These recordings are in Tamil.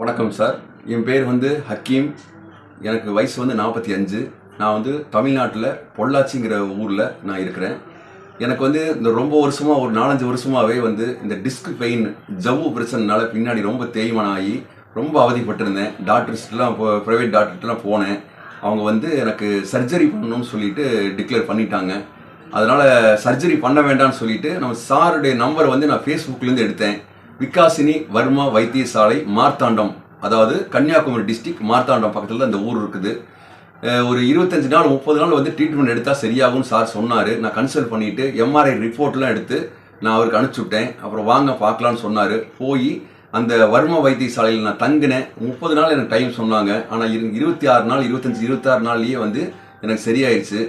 வணக்கம் சார். என் பேர் ஹக்கீம். எனக்கு வயசு 45. நான் தமிழ்நாட்டில் பொள்ளாச்சிங்கிற ஊரில் நான் இருக்கிறேன். எனக்கு இந்த ரொம்ப வருஷமாக ஒரு 4-5 வருஷமாகவே இந்த டிஸ்க் பெயின் ஜவ்வு பிரச்சனைனால பின்னாடி ரொம்ப தேய்மானம் ஆகி ரொம்ப அவதிப்பட்டிருந்தேன். டாக்டர்ஸ்லாம் ப்ரைவேட் டாக்டர்கிட்டலாம் போனேன். அவங்க எனக்கு சர்ஜரி பண்ணணும்னு சொல்லிட்டு டிக்ளேர் பண்ணிட்டாங்க. அதனால் சர்ஜரி பண்ண வேண்டாம்னு சொல்லிட்டு நம்ம சாருடைய நம்பரை நான் ஃபேஸ்புக்லேருந்து எடுத்தேன். விகாசினி வர்மா வைத்தியசாலை மார்த்தாண்டம், அதாவது கன்னியாகுமரி டிஸ்ட்ரிக்ட் மார்த்தாண்டம் பக்கத்தில் தான் இந்த ஊர் இருக்குது. ஒரு 25 நாள் 30 நாள் ட்ரீட்மெண்ட் எடுத்தால் சரியாகும்னு சார் சொன்னார். நான் கன்சல்ட் பண்ணிவிட்டு எம்ஆர்ஐ ரிப்போர்ட்லாம் எடுத்து நான் அவருக்கு அனுப்பிச்சி விட்டேன். அப்புறம் வாங்க பார்க்கலான்னு சொன்னார். போய் அந்த வர்மா வைத்தியசாலையில் நான் தங்கினேன். 30 நாள் எனக்கு டைம் சொன்னாங்க. ஆனால் 26 நாள் 26 நாள்லேயே எனக்கு சரியாயிடுச்சு.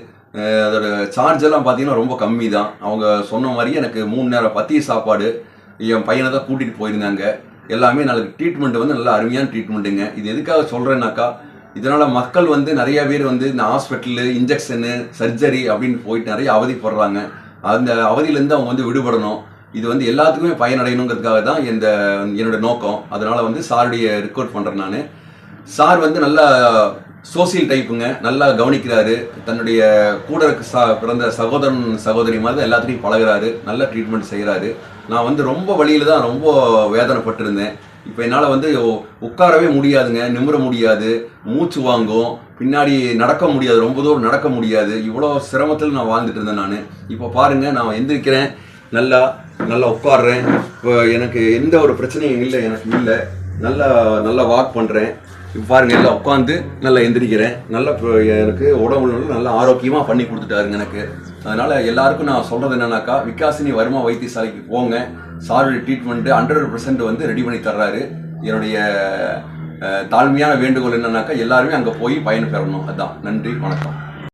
அதோட சார்ஜ் எல்லாம் பார்த்தீங்கன்னா ரொம்ப கம்மி தான். அவங்க சொன்ன மாதிரி எனக்கு 3 நேரம் பத்திய சாப்பாடு, என் பையனை தான் கூட்டிகிட்டு போயிருந்தாங்க. எல்லாமே நாளைக்கு ட்ரீட்மெண்ட் நல்லா அருமையான ட்ரீட்மெண்ட்டுங்க. இது எதுக்காக சொல்கிறேன்னாக்கா, இதனால் மக்கள் நிறைய பேர் இந்த ஹாஸ்பிட்டலு, இன்ஜெக்ஷனு, சர்ஜரி அப்படின்னு போயிட்டு நிறைய அவதிப்படுறாங்க. அந்த அவதியிலேருந்து அவங்க விடுபடணும். இது எல்லாத்துக்குமே பயனடையணுங்கிறதுக்காக தான் என்னோட நோக்கம். அதனால் சாருடைய ரெக்கார்ட் பண்ணுறேன் நான். சார் நல்லா சோசியல் டைப்புங்க. நல்லா கவனிக்கிறாரு. தன்னுடைய கூட பிறந்த சகோதரன் சகோதரி மாதிரி தான் எல்லாத்துலேயும் பழகிறாரு. நல்ல ட்ரீட்மெண்ட் செய்கிறாரு. நான் ரொம்ப வழியில் தான் ரொம்ப வேதனைப்பட்டிருந்தேன். இப்போ என்னால் உட்காரவே முடியாதுங்க, நிமிர முடியாது, மூச்சு வாங்கும், பின்னாடி நடக்க முடியாது, ரொம்ப தூரம் நடக்க முடியாது. இவ்வளோ சிரமத்தில் நான் வாழ்ந்துட்டு இருந்தேன் நான். இப்போ பாருங்கள், நான் எந்திரிக்கிறேன், நல்லா நல்லா உட்காடுறேன். இப்போ எனக்கு எந்த ஒரு பிரச்சனையும் இல்லை, எனக்கு இல்லை. நல்லா வாக் பண்ணுறேன். இப்போ பாருங்கள், எல்லாம் உட்காந்து நல்லா எந்திரிக்கிறேன். எனக்கு உடம்பு நல்லா ஆரோக்கியமாக பண்ணி கொடுத்துட்டாருங்க எனக்கு. அதனால் எல்லாருக்கும் நான் சொல்கிறது என்னன்னாக்கா, விகாசினி வர்மா வைத்தியசாலைக்கு போங்க. சாருடைய ட்ரீட்மெண்ட்டு 100% ரெடி பண்ணி தர்றாரு. என்னுடைய தாழ்மையான வேண்டுகோள் என்னன்னாக்கா, எல்லாருமே அங்கே போய் பயன் பெறணும். அதுதான். நன்றி, வணக்கம்.